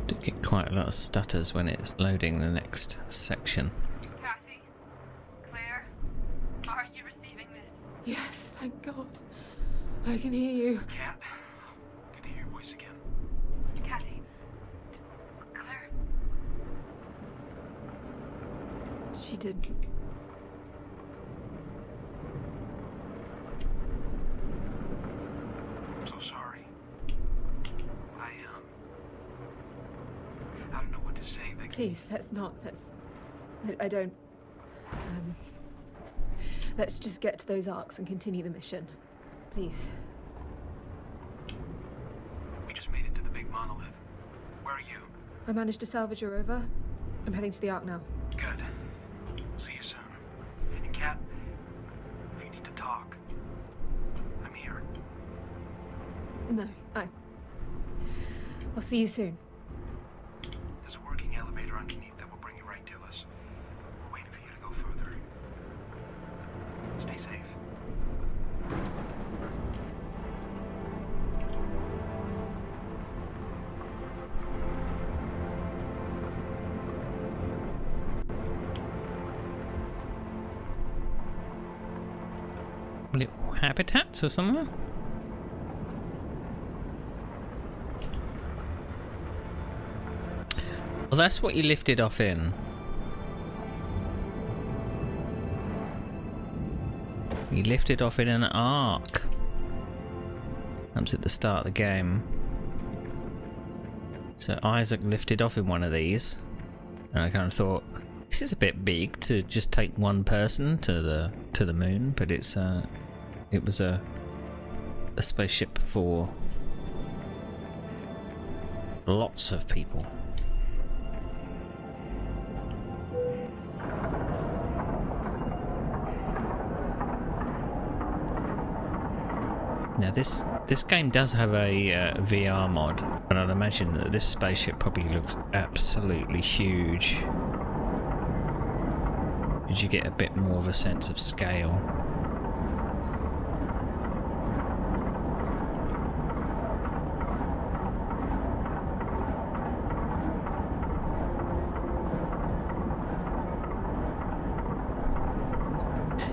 Do get quite a lot of stutters when it's loading the next section. Kathy? Claire? Are you receiving this? Yes, thank God. I can hear you. Cat, good to hear your voice again. Kathy? Claire? She did. I'm so sorry. I don't know what to say. Please, let's not. I don't... let's just get to those arcs and continue the mission. Please. We just made it to the big monolith. Where are you? I managed to salvage her over. I'm heading to the arc now. Good. See you soon. And Cat, if you need to talk, I'm here. No, I'll see you soon. There's a working elevator underneath that will bring you right to us. We're waiting for you to go further. Stay safe. Little habitats or something? Well, that's what you lifted off in. You lifted off in an arc. Comes at the start of the game. So Isaac lifted off in one of these, and I kind of thought, this is a bit big to just take one person to the moon, but it was a spaceship for lots of people. Now this game does have a VR mod, and I'd imagine that this spaceship probably looks absolutely huge. Did you get a bit more of a sense of scale?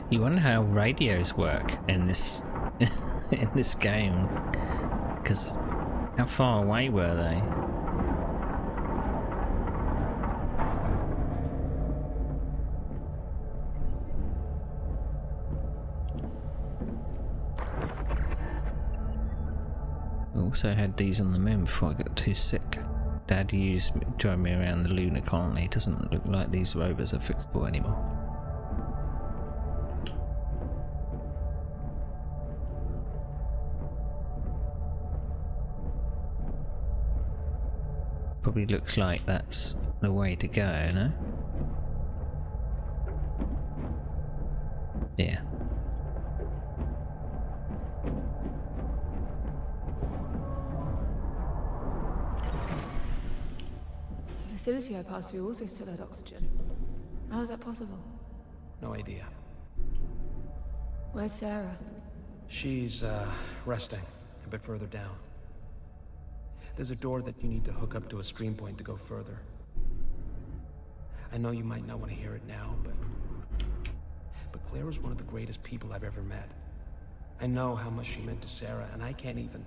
You wonder how radios work in this in this game, because how far away were they? I also had these on the moon before I got too sick. Dad drove me around the lunar colony. It doesn't look like these rovers are fixable anymore. Probably looks like that's the way to go, no? Yeah. The facility I passed through also still had oxygen. How is that possible? No idea. Where's Sarah? She's, resting a bit further down. There's a door that you need to hook up to a stream point to go further. I know you might not want to hear it now, but Claire was one of the greatest people I've ever met. I know how much she meant to Sarah, and I can't even...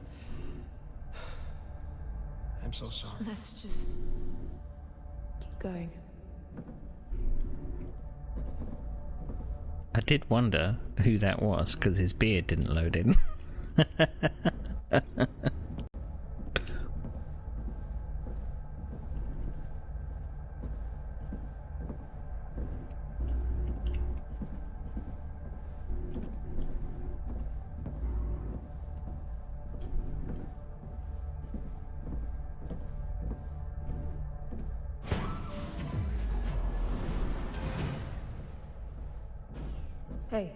I'm so sorry. Let's just keep going. I did wonder who that was, because his beard didn't load in. Hey,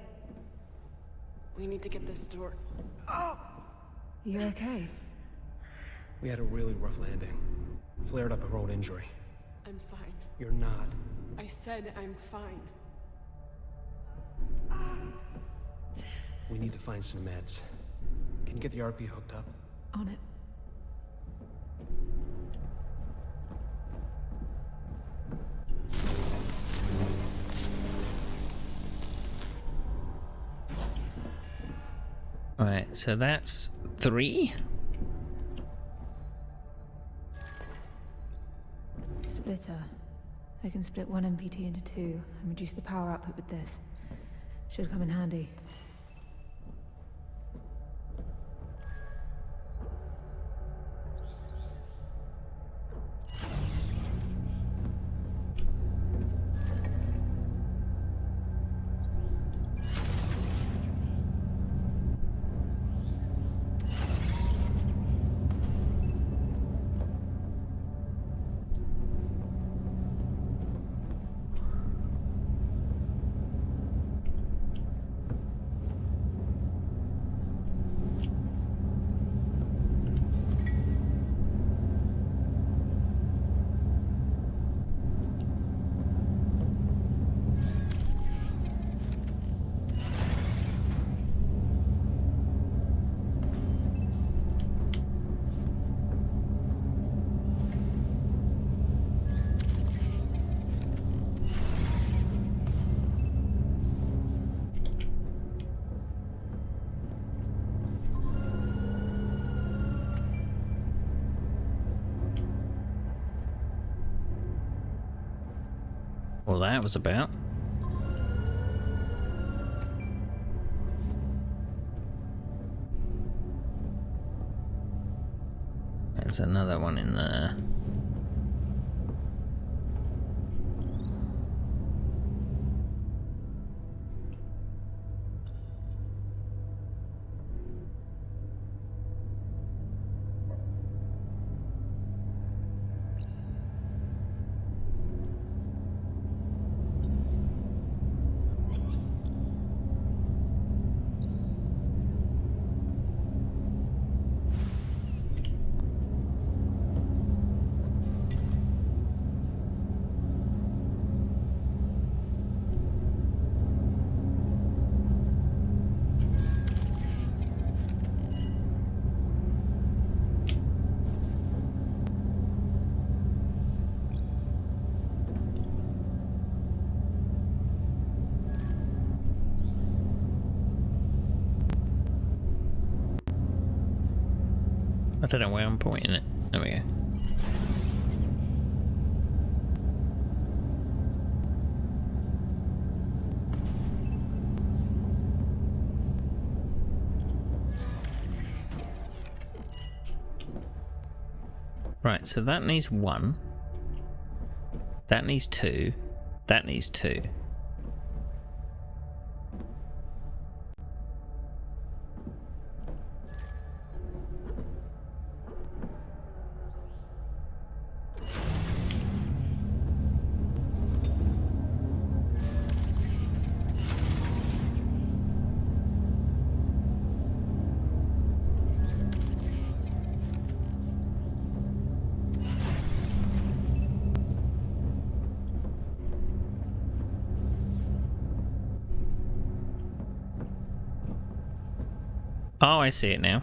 We need to get this door. you okay? We had a really rough landing. Flared up a road injury. I'm fine. You're not. I said I'm fine. We need to find some meds. Can you get the RP hooked up? On it. Right, so that's 3. Splitter. I can split one MPT into 2 and reduce the power output with this. Should come in handy. Well, that was about. There's another one in there. I don't know where I'm pointing it. There we go. Right, so that needs 1. That needs 2. That needs 2. Oh, I see it now.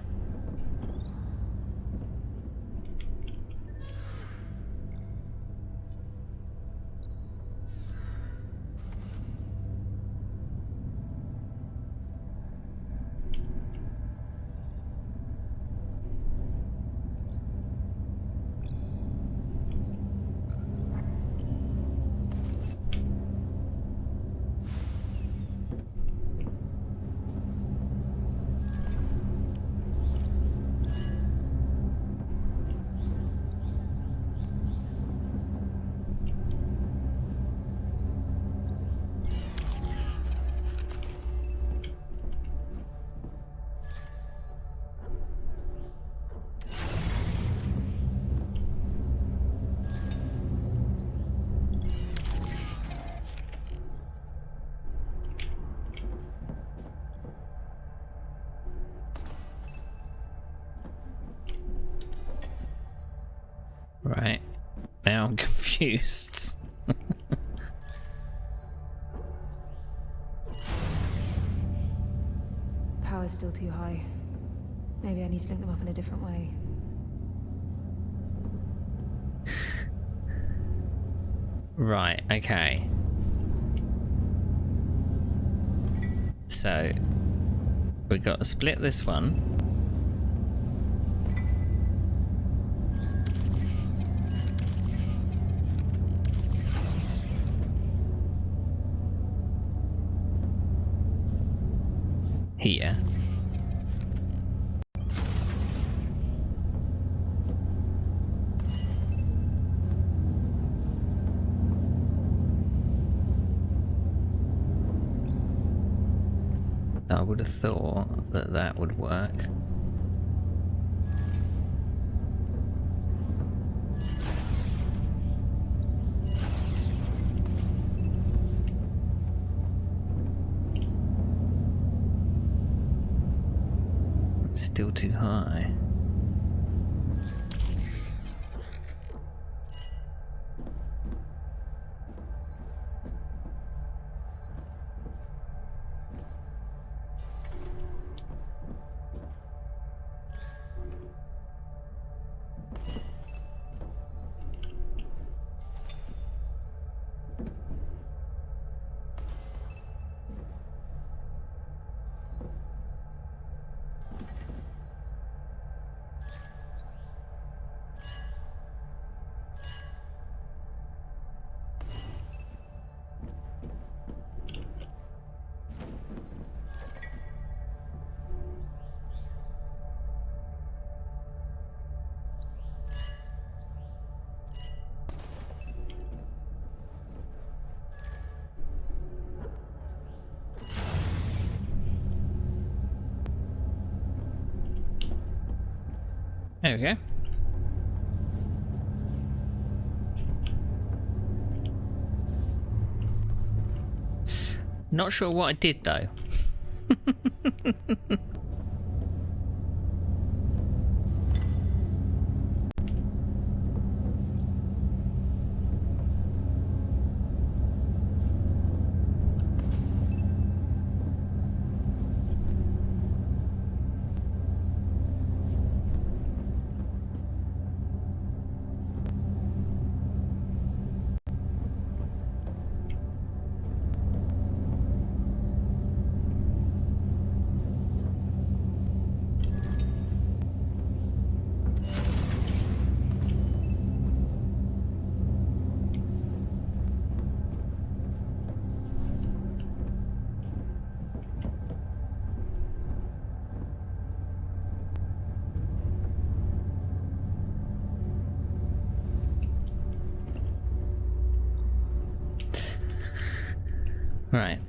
Right. Now I'm confused. Power's still too high. Maybe I need to link them up in a different way. Right, okay. So we got to split this one. Here. I would have thought that that would work. It's still too high. There we go. Not sure what I did though. Right,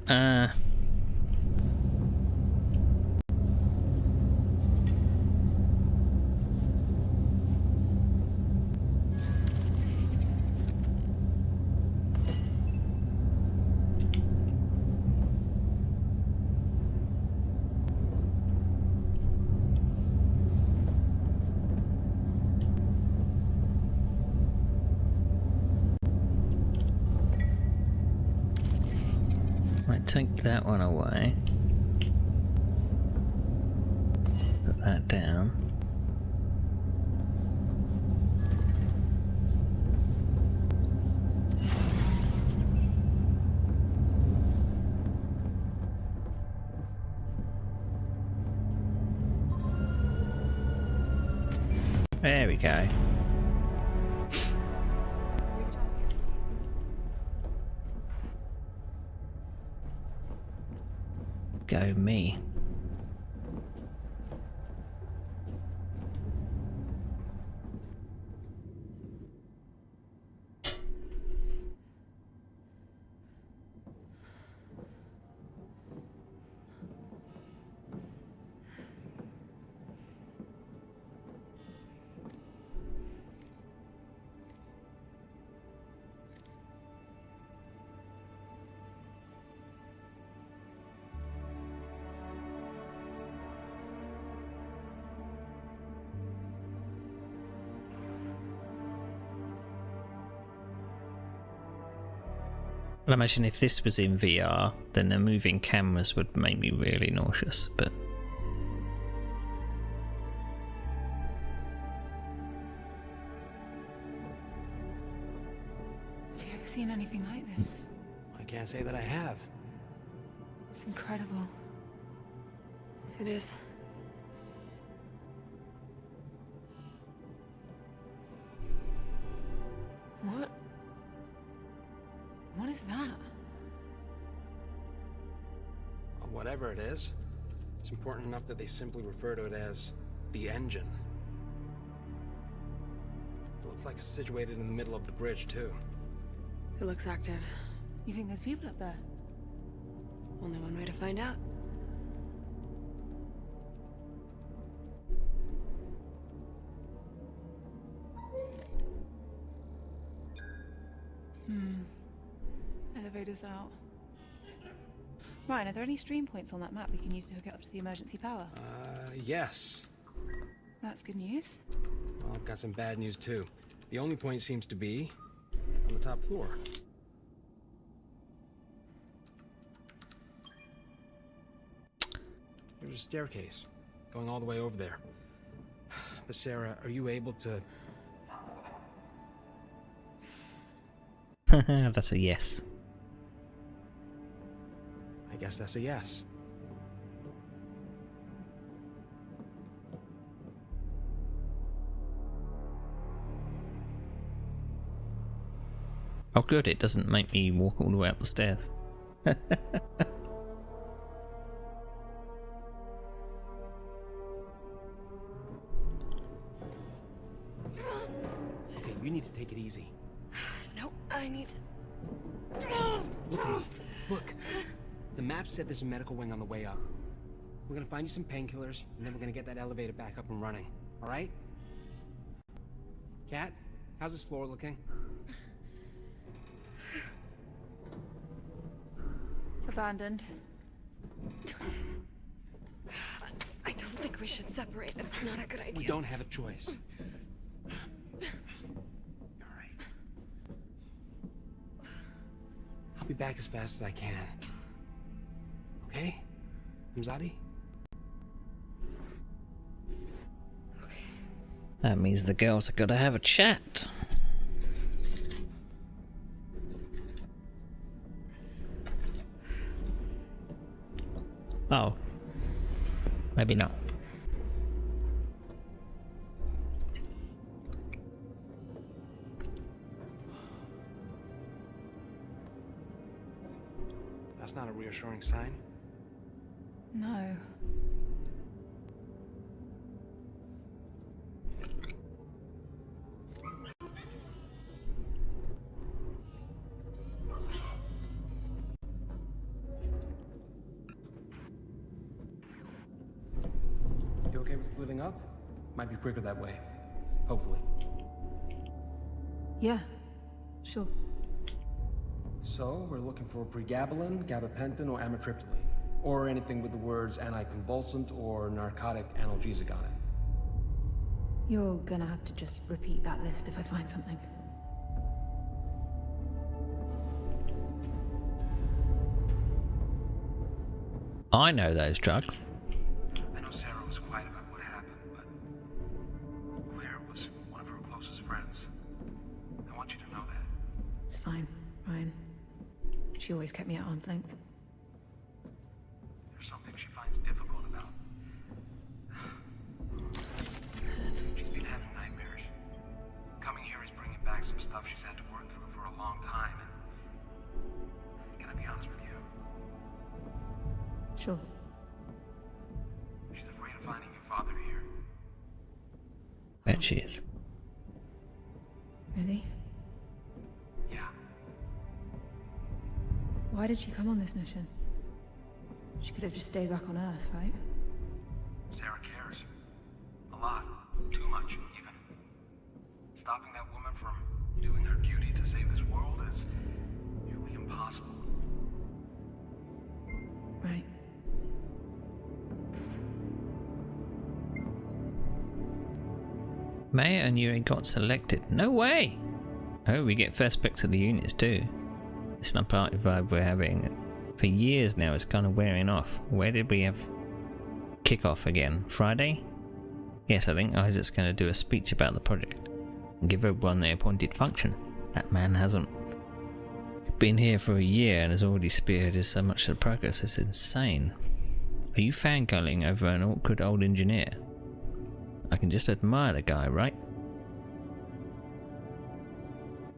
right, take that one away. Put that down. There we go. Go me. Well, I imagine if this was in VR, then the moving cameras would make me really nauseous, but... Have you ever seen anything like this? I can't say that I have. It's incredible. It is. What? What is that? Well, whatever it is, it's important enough that they simply refer to it as the engine. Well, it's like situated in the middle of the bridge, too. It looks active. You think there's people up there? Only one way to find out. Elevator's out. Ryan, are there any stream points on that map we can use to hook it up to the emergency power? Yes. That's good news. Well, I've got some bad news, too. The only point seems to be on the top floor. There's a staircase going all the way over there. But Sarah, are you able to... That's a yes. I guess that's a yes. Oh good, it doesn't make me walk all the way up the stairs. Okay, you need to take it easy. No, I need to... Look at me. Look. The map said there's a medical wing on the way up. We're gonna find you some painkillers, and then we're gonna get that elevator back up and running. All right? Kat, how's this floor looking? Abandoned. I don't think we should separate. It's not a good idea. We don't have a choice. All right. I'll be back as fast as I can. Okay? Mzadi? That means the girls are gonna have a chat. Oh. Maybe not. That's not a reassuring sign. No. You okay with splitting up? Might be quicker that way. Hopefully. Yeah. Sure. So, we're looking for pregabalin, gabapentin, or amitriptyline. Or anything with the words anticonvulsant or narcotic analgesic on it. You're gonna have to just repeat that list if I find something. I know those drugs. I know Sarah was quiet about what happened, but Claire was one of her closest friends. I want you to know that. It's fine, Ryan. She always kept me at arm's length. There's something she finds difficult about. She's been having nightmares. Coming here is bringing back some stuff she's had to work through for a long time, and can I be honest with you? Sure. She's afraid of finding your father here. Bet she is. Really? Yeah. Why did she come on this mission? She could have just stayed back on Earth, right? Sarah cares. A lot. Too much, even. Stopping that woman from doing her duty to save this world is nearly impossible. Right. Maya and Yuri got selected. No way! Oh, we get first picks of the units too. This not party vibe we're having for years now is kind of wearing off. Where did we have kickoff again? Friday? Yes, I think Isaac's going to do a speech about the project and give everyone their appointed function. That man hasn't been here for a year and has already spearheaded so much of the progress. It's insane. Are you fangirling over an awkward old engineer? I can just admire the guy, right?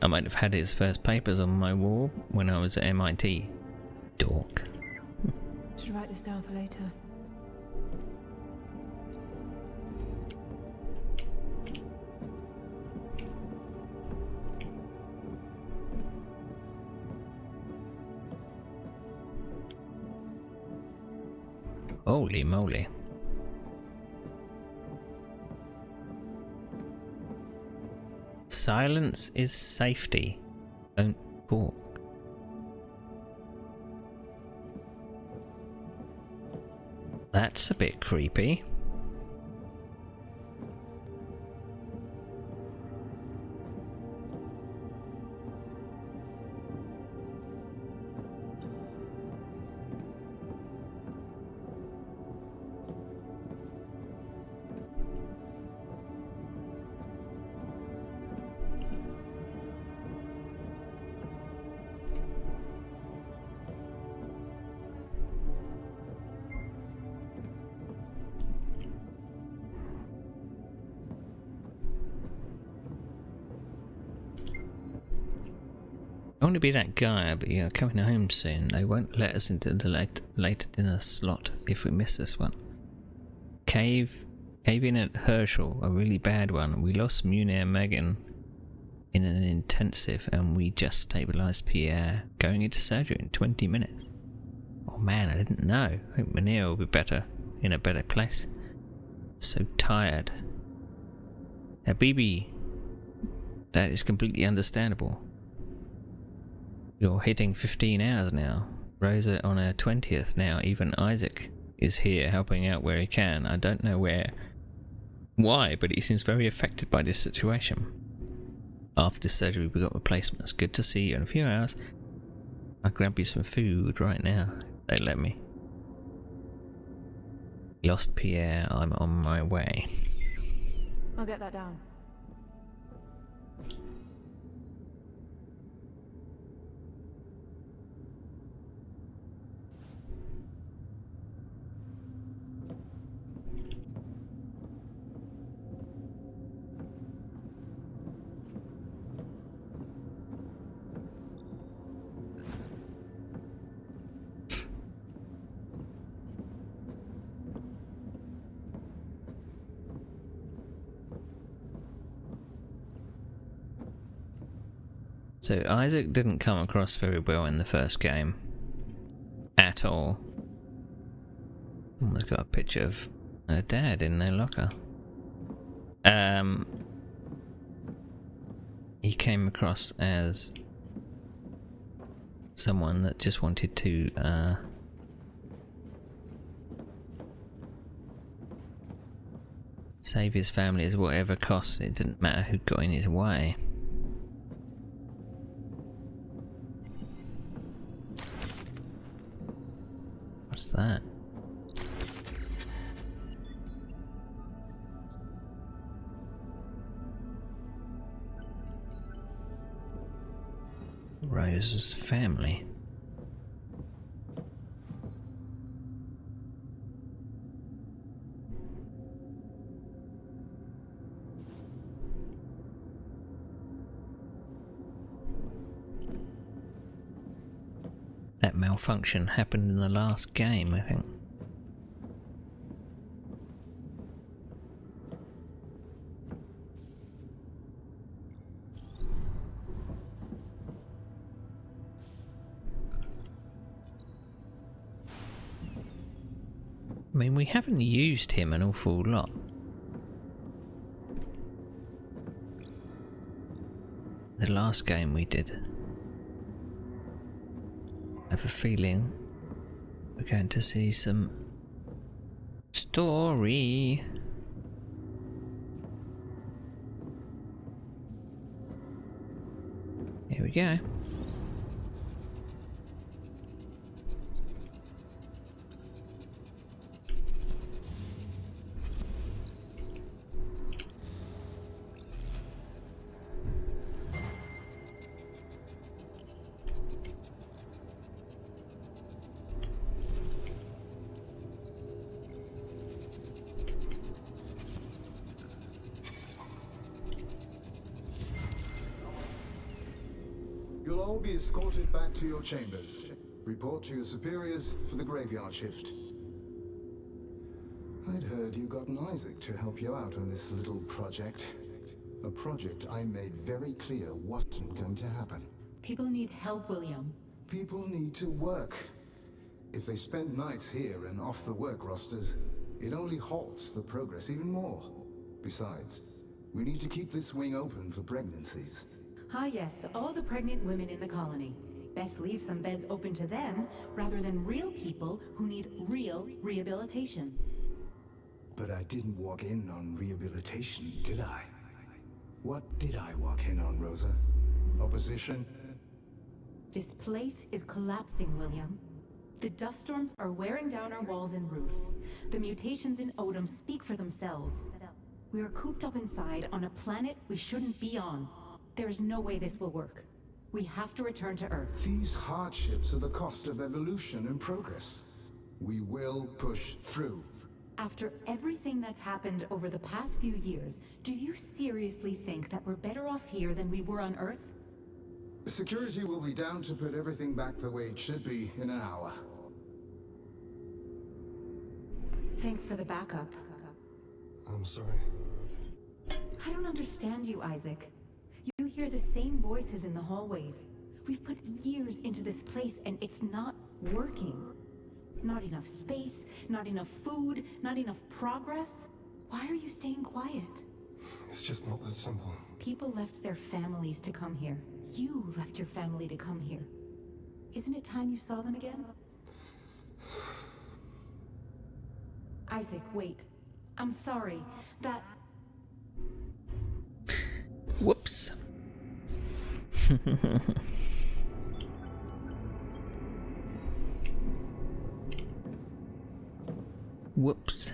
I might have had his first papers on my wall when I was at MIT. Dork. Should write this down for later. Holy moly. Silence is safety. Don't talk. That's a bit creepy. I want to be that guy, but you're coming home soon. They won't let us into the later dinner slot if we miss this one. Cave in at Herschel, a really bad one. We lost Munir Megan in an intensive and we just stabilised Pierre, going into surgery in 20 minutes. Oh man, I didn't know. I think Munir will be better, in a better place. So tired. Habibi, that is completely understandable. You're hitting 15 hours now. Rosa on her 20th now. Even Isaac is here helping out where he can. I don't know why, but he seems very affected by this situation. After the surgery we got replacements. Good to see you in a few hours. I'll grab you some food right now. They let me. Lost Pierre, I'm on my way. I'll get that down. So Isaac didn't come across very well in the first game. At all. Someone's got a picture of her dad in their locker. He came across as someone that just wanted to save his family at whatever cost. It didn't matter who got in his way. What's that? Rose's family. That malfunction happened in the last game, I think. I mean, we haven't used him an awful lot. The last game we did. I have a feeling we're going to see some story. Here we go. You'll all be escorted back to your chambers. Report to your superiors for the graveyard shift. I'd heard you got an Isaac to help you out on this little project. A project I made very clear wasn't going to happen. People need help, William. People need to work. If they spend nights here and off the work rosters, it only halts the progress even more. Besides, we need to keep this wing open for pregnancies. Ah yes, all the pregnant women in the colony. Best leave some beds open to them, rather than real people who need real rehabilitation. But I didn't walk in on rehabilitation, did I? What did I walk in on, Rosa? Opposition? This place is collapsing, William. The dust storms are wearing down our walls and roofs. The mutations in Odom speak for themselves. We are cooped up inside on a planet we shouldn't be on. There is no way this will work. We have to return to Earth. These hardships are the cost of evolution and progress. We will push through. After everything that's happened over the past few years, do you seriously think that we're better off here than we were on Earth? Security will be down to put everything back the way it should be in an hour. Thanks for the backup. I'm sorry. I don't understand you, Isaac. You hear the same voices in the hallways. We've put years into this place and it's not working. Not enough space, not enough food, not enough progress. Why are you staying quiet? It's just not that simple. People left their families to come here. You left your family to come here. Isn't it time you saw them again? Isaac, wait. I'm sorry. That... Whoops. Whoops.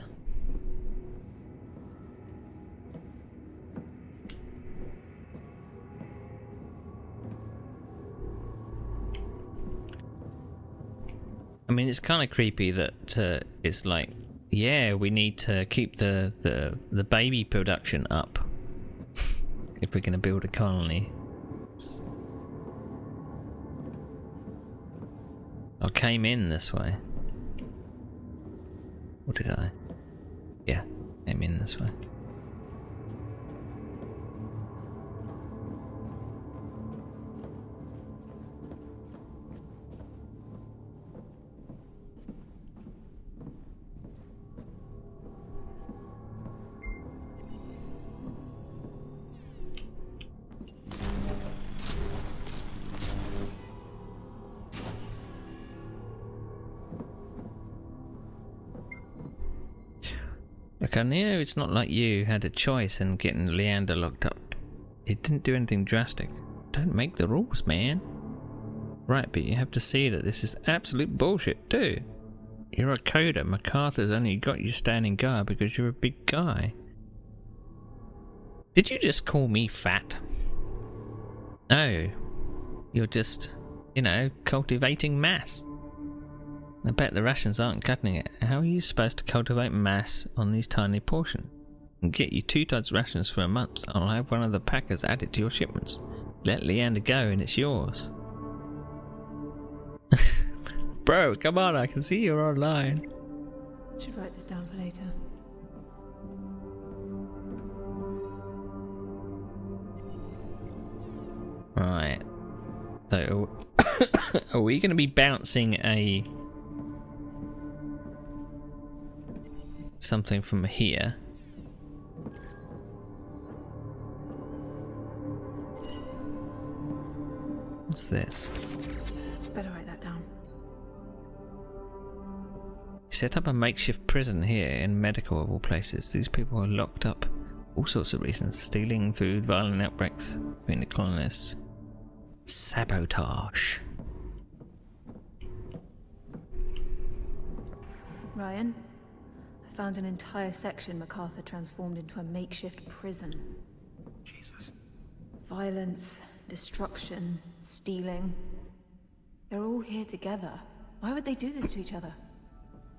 I mean, it's kind of creepy that it's like, yeah, we need to keep the baby production up if we're going to build a colony. I came in this way. Or did I? Yeah, came in this way. Look, I know it's not like you had a choice in getting Leander locked up. It didn't do anything drastic. Don't make the rules, man. Right, but you have to see that this is absolute bullshit too. You're a coder. MacArthur's only got you standing guard because you're a big guy. Did you just call me fat? Oh, you're just, you know, cultivating mass. I bet the rations aren't cutting it. How are you supposed to cultivate mass on these tiny portions? And get you 2 tons rations for a month. I'll have one of the packers added to your shipments. Let Leander go and it's yours. Bro, come on, I can see you're online. Should write this down for later. Right. So, are we going to be bouncing something from here? What's this? Better write that down. Set up a makeshift prison here in medical of all places. These people are locked up. All sorts of reasons. Stealing food, violent outbreaks between the colonists. Sabotage. Ryan, I found an entire section MacArthur transformed into a makeshift prison. Jesus. Violence, destruction, stealing. They're all here together. Why would they do this to each other?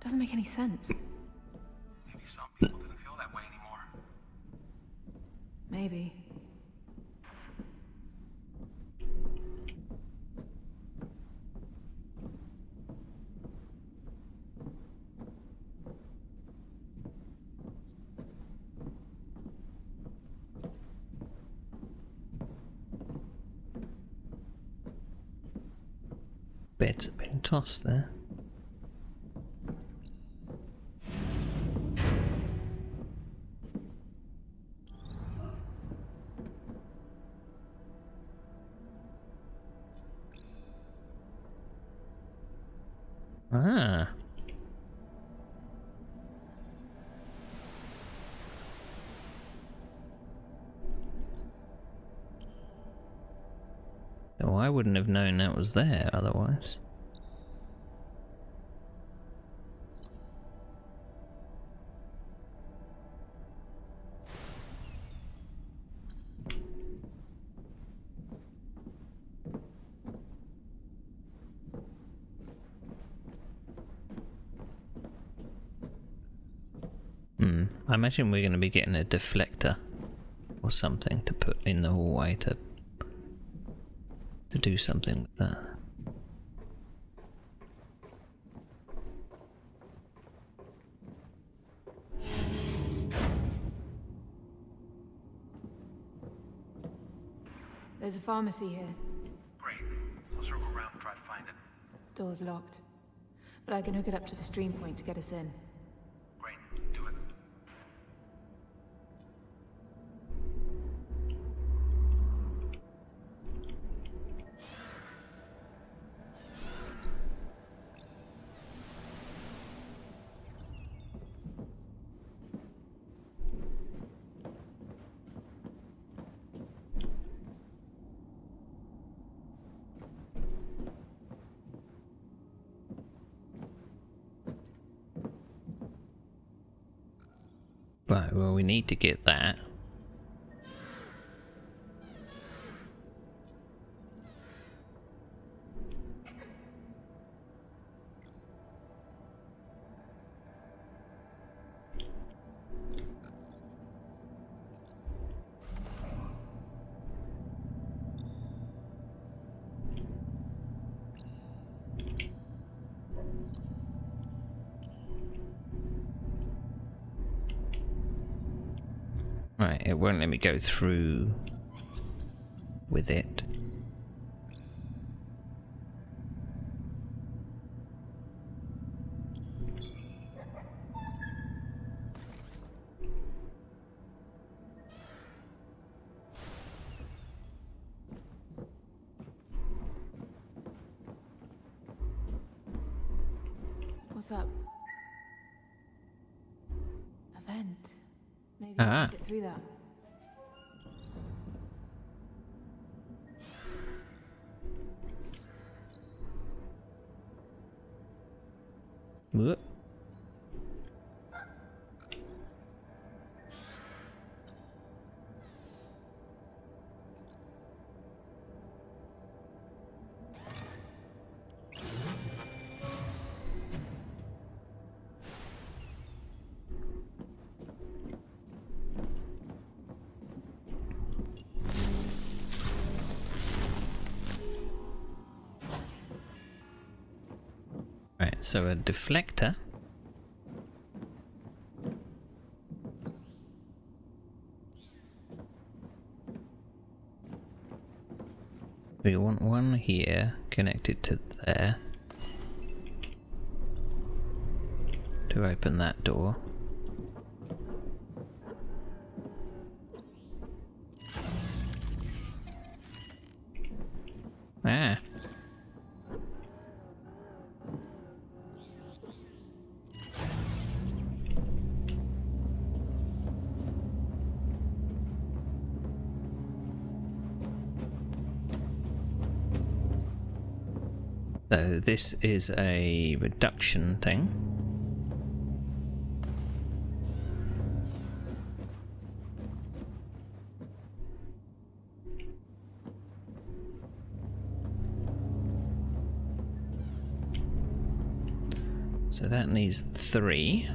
Doesn't make any sense. Maybe some people didn't feel that way anymore. Maybe. Beds have been tossed there. Ah. Oh, I wouldn't have known that was there otherwise. I imagine we're going to be getting a deflector or something to put in the hallway to do something with that. There's a pharmacy here. Great. I'll circle around and try to find it. Door's locked. But I can hook it up to the stream point to get us in. Great. Do it. Right, well, we need to get that. Right, it won't let me go through with it. What's up? A vent. Maybe Ah. I can get through that. Whoop. Right, so a deflector. We want one here connected to there to open that door. Ah. So this is a reduction thing. So that needs 3.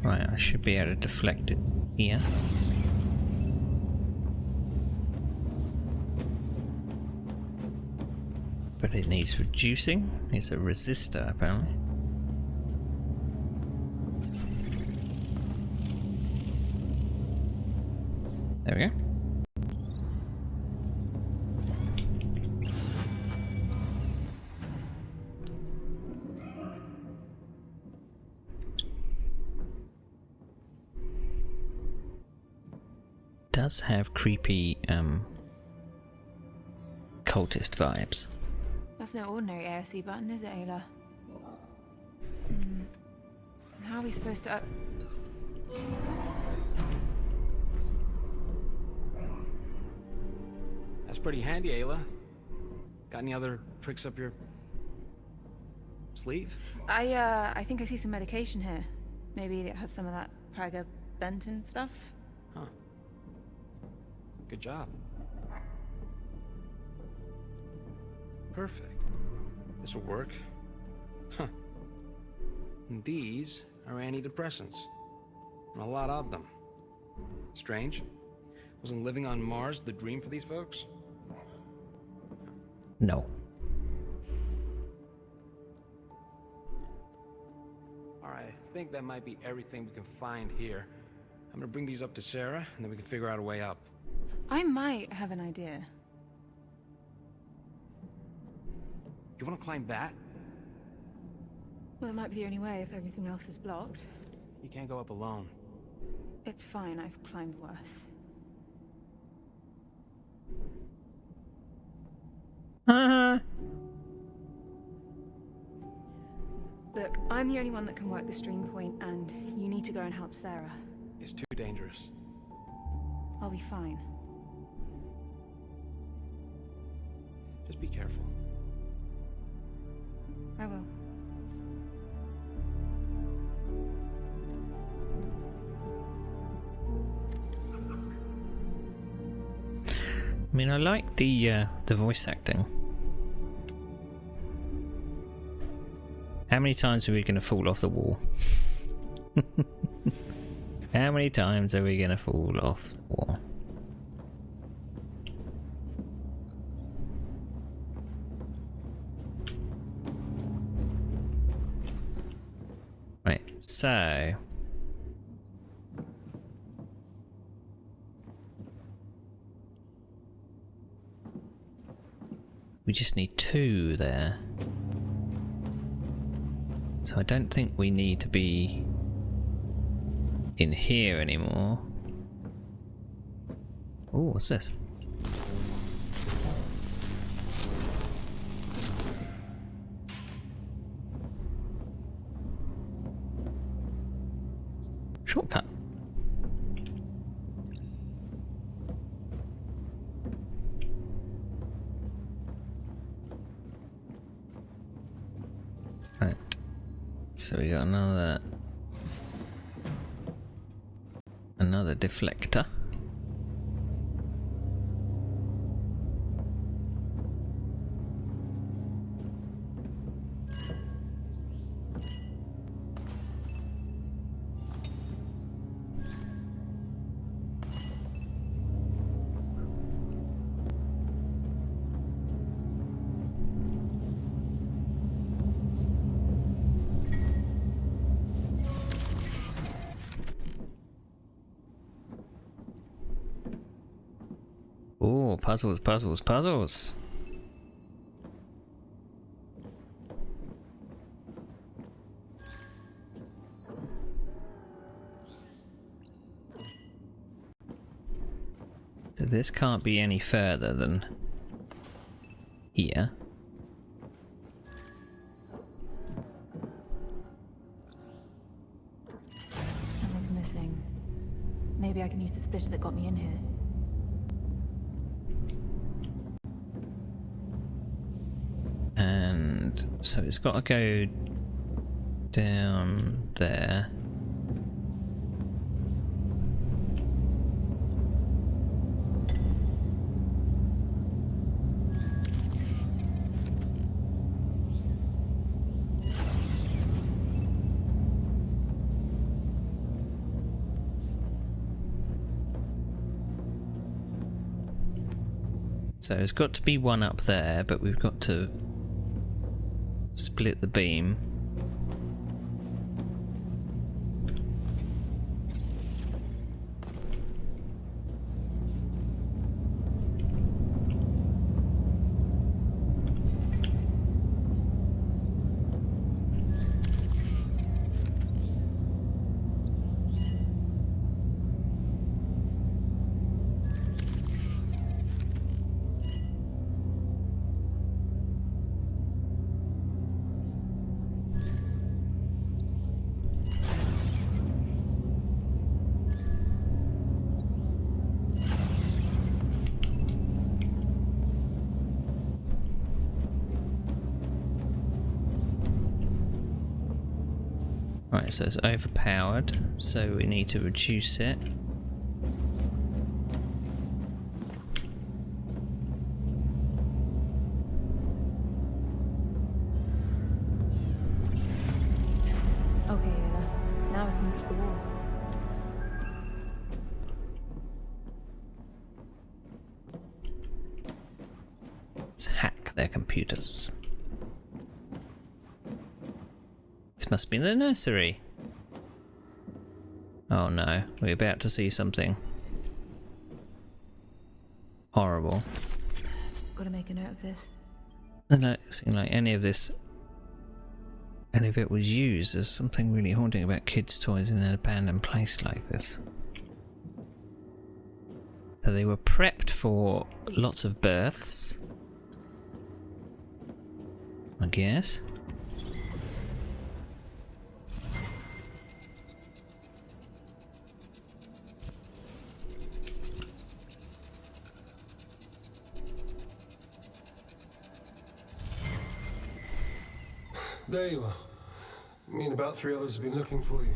Right, I should be able to deflect it here. But it needs reducing. It's a resistor, apparently. There we go. Does have creepy cultist vibes. That's no ordinary ASC button, is it, Ayla? How are we supposed to... That's pretty handy, Ayla. Got any other tricks up your sleeve? I think I see some medication here. Maybe it has some of that Praga-Benton stuff? Huh. Good job. Perfect. This will work. Huh. And these are antidepressants. And a lot of them. Strange. Wasn't living on Mars the dream for these folks? No. Alright, I think that might be everything we can find here. I'm gonna bring these up to Sarah, and then we can figure out a way up. I might have an idea. You wanna climb that? Well, it might be the only way if everything else is blocked. You can't go up alone. It's fine, I've climbed worse. Look, I'm the only one that can work the stream point, and you need to go and help Sarah. It's too dangerous. I'll be fine. Just be careful. I will. I mean, I like the voice acting. How many times are we going to fall off the wall? How many times are we going to fall off the wall? Right, so... we just need 2 there. So I don't think we need to be in here anymore. Oh, what's this? Shortcut. Right. So we got another deflector. Oh, puzzles, puzzles, puzzles. So this can't be any further than here. Something's missing. Maybe I can use the splitter that got me in here. And so it's got to go down there. So there's got to be one up there, but we've got to split the beam. Right, so it's overpowered, so we need to reduce it. Okay, Ayla. Now I can reach the wall. Let's hack their computers. This must be the nursery. Oh no, we're about to see something horrible. Gotta make a note of this. Doesn't seem like any of it was used. There's something really haunting about kids' toys in an abandoned place like this. So they were prepped for lots of births, I guess. There you are. Me and about 3 others have been looking for you.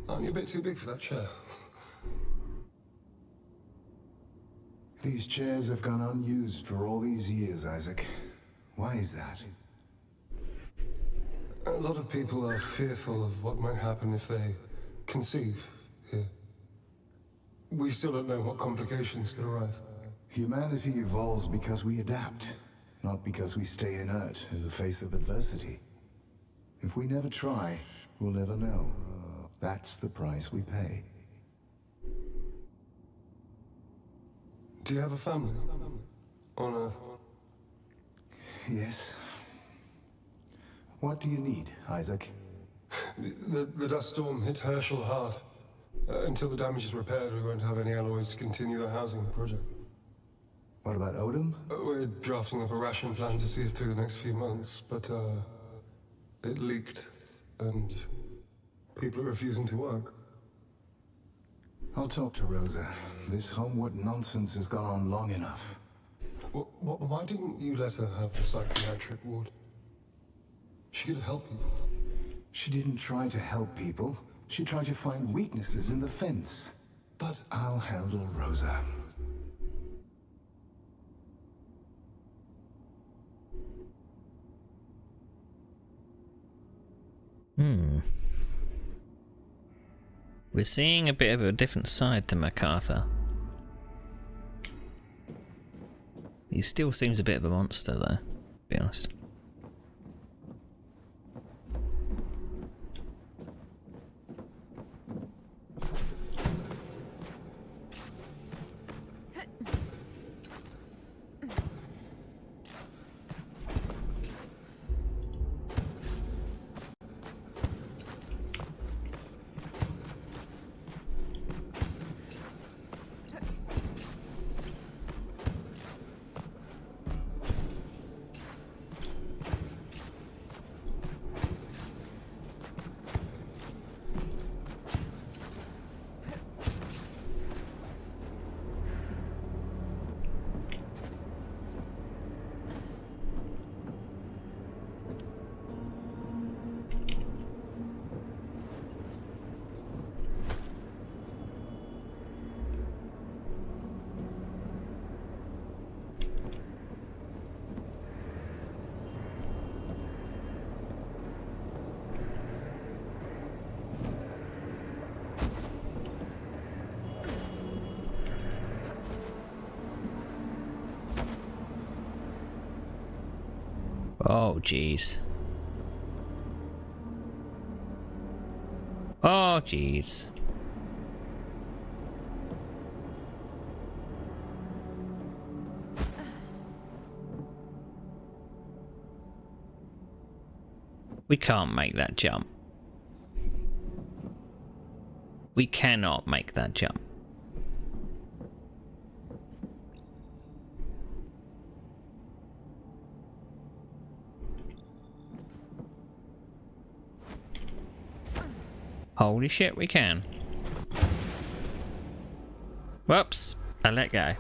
Aren't you a bit too big for that chair? These chairs have gone unused for all these years, Isaac. Why is that? A lot of people are fearful of what might happen if they conceive here. We still don't know what complications could arise. Humanity evolves because we adapt, not because we stay inert in the face of adversity. If we never try, we'll never know. That's the price we pay. Do you have a family? On Earth? Yes. What do you need, Isaac? The dust storm hit Herschel hard. Until the damage is repaired, we won't have any alloys to continue the housing project. What about Odom? We're drafting up a ration plan to see us through the next few months, but it leaked, and people are refusing to work. I'll talk to Rosa. This homewood nonsense has gone on long enough. Why didn't you let her have the psychiatric ward? She could help you. She didn't try to help people. She tried to find weaknesses in the fence. But I'll handle Rosa. We're seeing a bit of a different side to MacArthur. He still seems a bit of a monster though, to be honest. Oh, jeez. Oh, jeez. We can't make that jump. We cannot make that jump. Holy shit, we can. Whoops, I let go.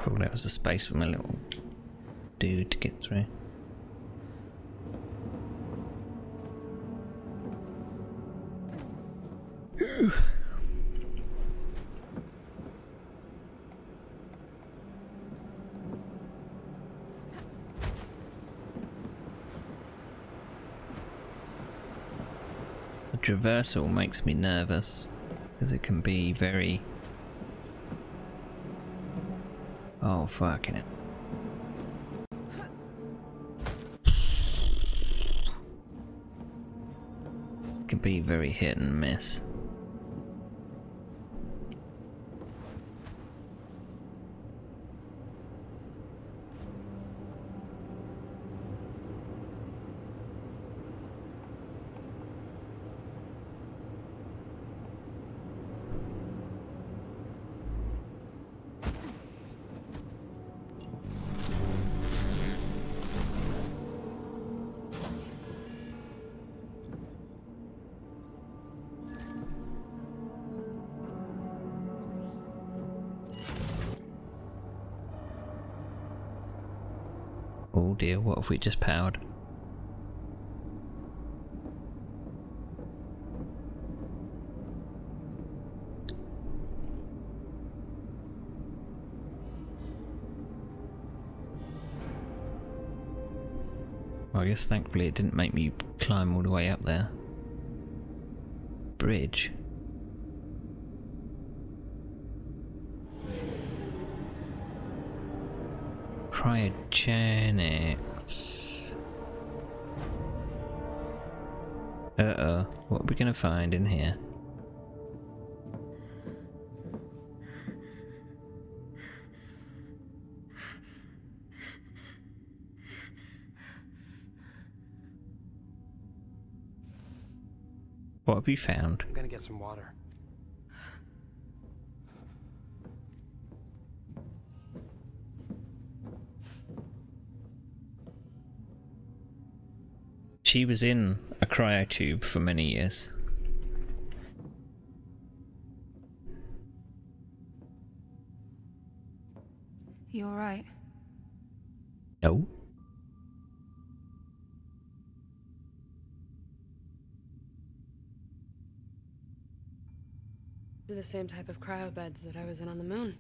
Oh, that was a space for my little dude to get through. Ooh. The traversal makes me nervous because it can be very... Oh, fucking it. It can be very hit and miss. Oh dear, what have we just powered? Well, I guess thankfully it didn't make me climb all the way up there. Bridge. Cryogenics. Uh-oh, what are we gonna find in here? What have you found? I'm gonna get some water. She was in a cryotube for many years. You alright? No. They're the same type of cryo beds that I was in on the moon.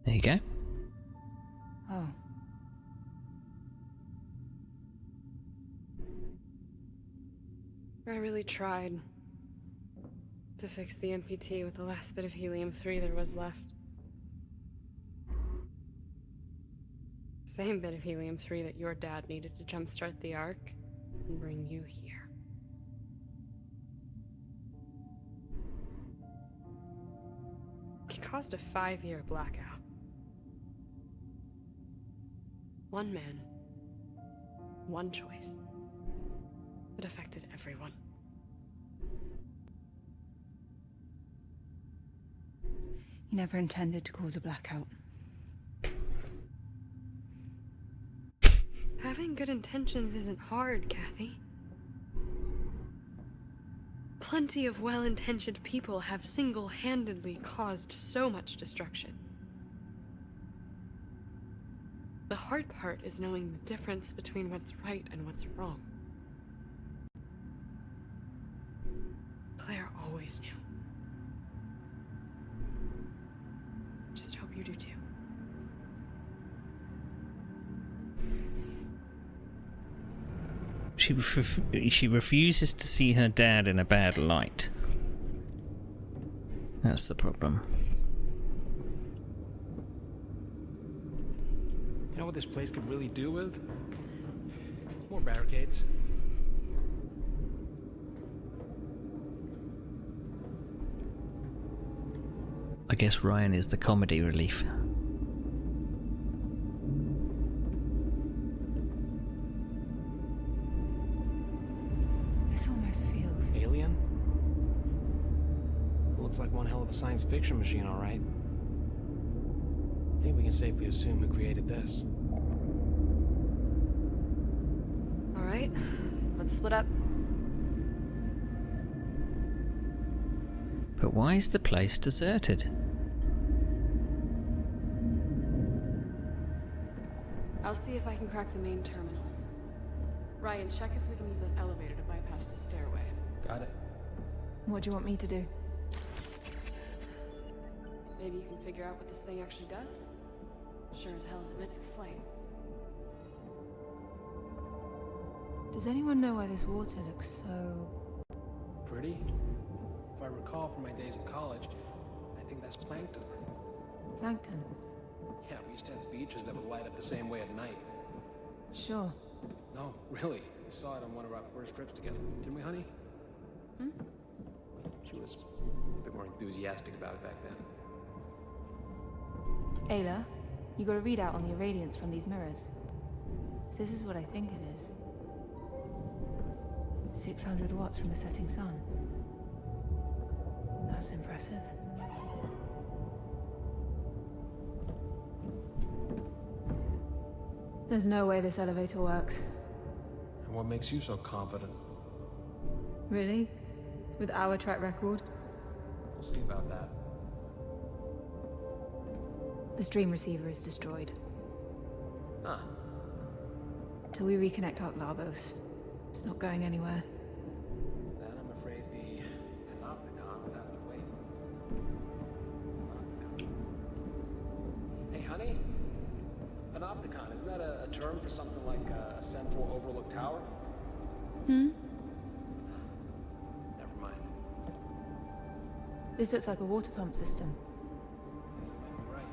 There you go. Oh. I really tried to fix the MPT with the last bit of helium-3 there was left. Same bit of helium-3 that your dad needed to jumpstart the Ark and bring you here. It caused a 5-year blackout. One man, one choice. It affected everyone. You never intended to cause a blackout. Having good intentions isn't hard, Kathy. Plenty of well-intentioned people have single-handedly caused so much destruction. The hard part is knowing the difference between what's right and what's wrong. Claire always knew. Just hope you do too. She refuses to see her dad in a bad light. That's the problem. You know what this place could really do with? More barricades. I guess Ryan is the comedy relief. This almost feels... Alien? Looks like one hell of a science fiction machine, all right. I think we can safely assume who created this. All right, let's split up. But why is the place deserted? see if I can crack the main terminal. Ryan, check if we can use that elevator to bypass the stairway. Got it. What do you want me to do? Maybe you can figure out what this thing actually does? Sure as hell isn't meant for flight. Does anyone know why this water looks so... Pretty? If I recall from my days in college, I think that's plankton. plankton? Yeah, we used to have beaches that would light up the same way at night. Sure. No, really. We saw it on one of our first trips together. Didn't we, honey? Hmm? She was a bit more enthusiastic about it back then. Ayla, you got a readout on the irradiance from these mirrors. If this is what I think it is... 600 watts from the setting sun. That's impressive. There's no way this elevator works. And what makes you so confident? Really? With our track record? We'll see about that. The stream receiver is destroyed. Huh. Till we reconnect Ark Labos, it's not going anywhere. Then I'm afraid the Panopticon will have to wait. Panopticon. Hey, honey? Panopticon, isn't that a term for something like a central overlook tower? Hmm? Never mind. This looks like a water pump system. You might be right.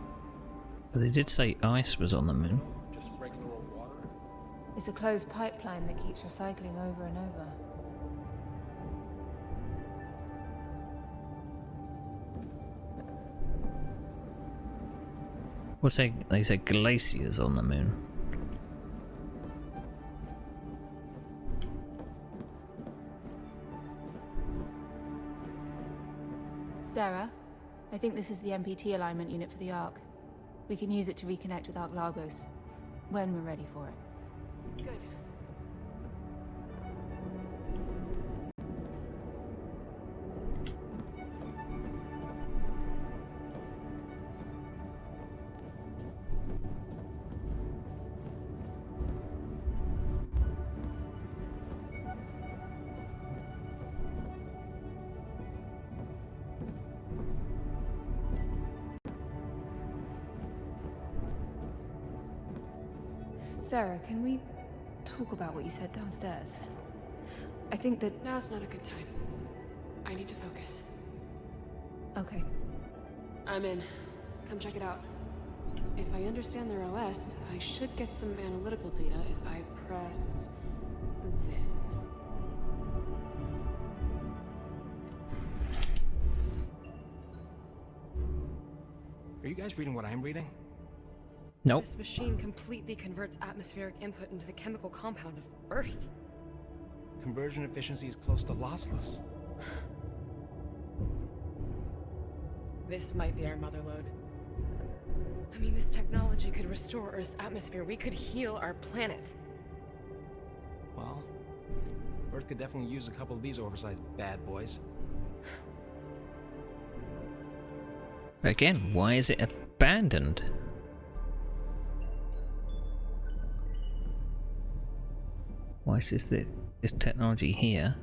But they did say ice was on the moon. Just regular old water? It's a closed pipeline that keeps recycling over and over. What's they said glaciers on the moon. Sarah, I think this is the MPT alignment unit for the Ark. We can use it to reconnect with Ark Lagos when we're ready for it. Good. Sarah, can we talk about what you said downstairs? I think that... Now's not a good time. I need to focus. Okay. I'm in. Come check it out. If I understand their OS, I should get some analytical data if I press... this. Are you guys reading what I'm reading? Nope. This machine completely converts atmospheric input into the chemical compound of Earth. Conversion efficiency is close to lossless. This might be our mother lode. I mean, this technology could restore Earth's atmosphere. We could heal our planet. Well, Earth could definitely use a couple of these oversized bad boys. Again, why is it abandoned? Why is this technology here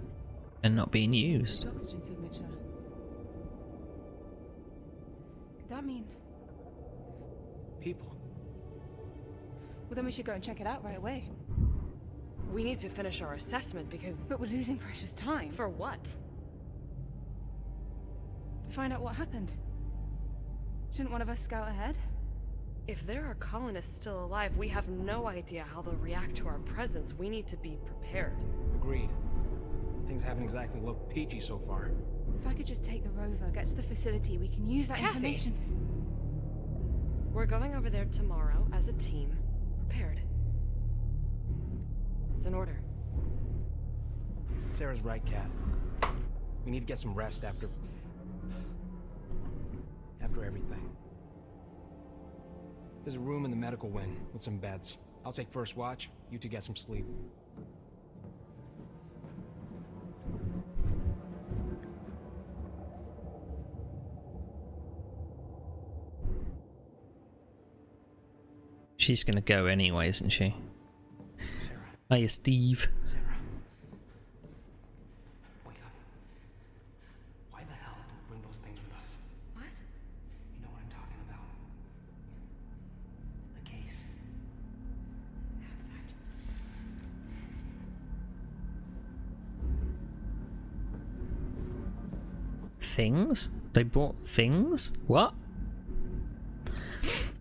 and not being used? Oxygen signature. Could that mean... People. Well, then we should go and check it out right away. We need to finish our assessment because... But we're losing precious time. For what? To find out what happened. Shouldn't one of us scout ahead? If there are colonists still alive, we have no idea how they'll react to our presence. We need to be prepared. Agreed. Things haven't exactly looked peachy so far. If I could just take the rover, get to the facility, we can use that Kathy! information. We're going over there tomorrow as a team, prepared. It's an order. Sarah's right, Kat. We need to get some rest after everything. There's a room in the medical wing with some beds. I'll take first watch. You two get some sleep. She's gonna go anyway, isn't she? Hiya, Steve. Sarah. Wake up. Why the hell did we bring those things with us? What? You know what I'm talking about. The case. Outside. Things? They brought things? What?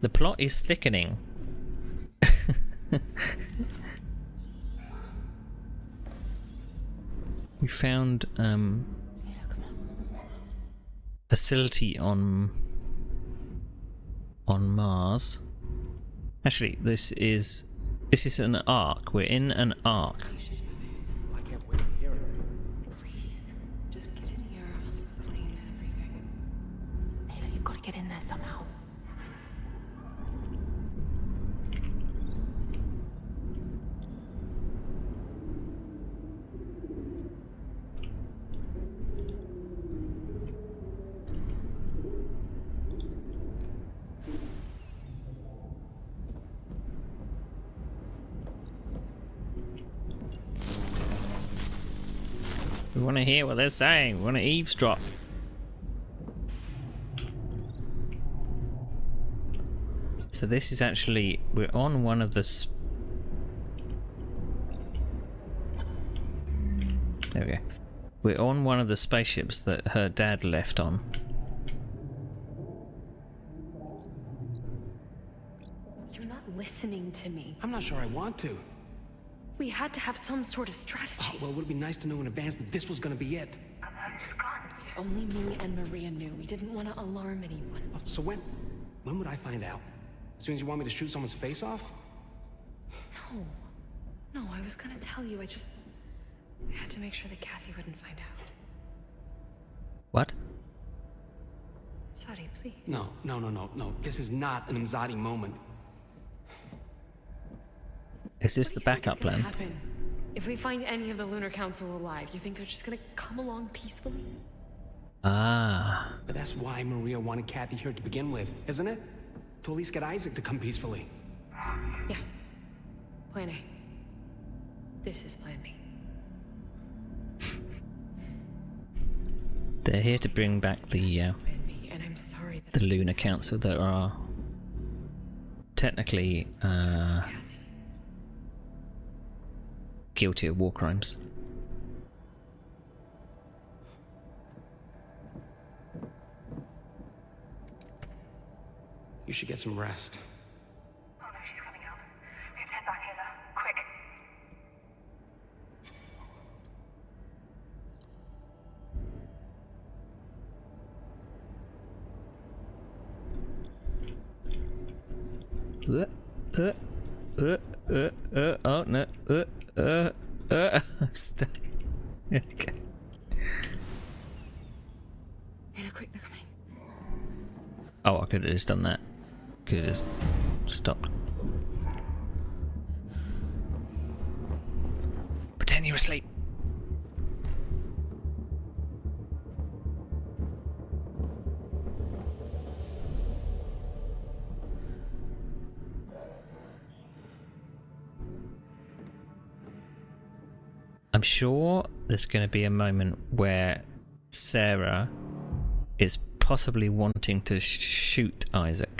The plot is thickening. We found facility on Mars. Actually, this is an arc. We're in an arc. I can't wait to hear it. Please, just get in here. I'll explain everything. Ayla, you've got to get in there somehow. We want to hear what they're saying. We want to eavesdrop. So this is actually... We're on one of the... There we go. We're on one of the spaceships that her dad left on. You're not listening to me. I'm not sure I want to. We had to have some sort of strategy. Well, it would be nice to know in advance that this was gonna be it. Only me and Maria knew. We didn't want to alarm anyone. Oh, so when would I find out? As soon as you want me to shoot someone's face off? No, I was gonna tell you. I had to make sure that Kathy wouldn't find out. What? Sadi, please. No. This is not an Imzadi moment. Is this the backup plan? Happen? If we find any of the Lunar Council alive, you think they're just gonna come along peacefully? Ah. But that's why Maria wanted Kathy here to begin with, isn't it? To at least get Isaac to come peacefully. Yeah. Plan A. This is Plan B. They're here to bring back the Plan B, and I'm sorry that the Lunar Council that are technically guilty of war crimes. You should get some rest. Oh no, she's coming out. We have to head back, Ayla. Quick. Oh no. I'm stuck. Okay. Ayla, quick, they're coming. Oh, I could have just done that. Could have just stopped. Pretend you're asleep. I'm sure there's going to be a moment where Sarah is possibly wanting to shoot Isaac.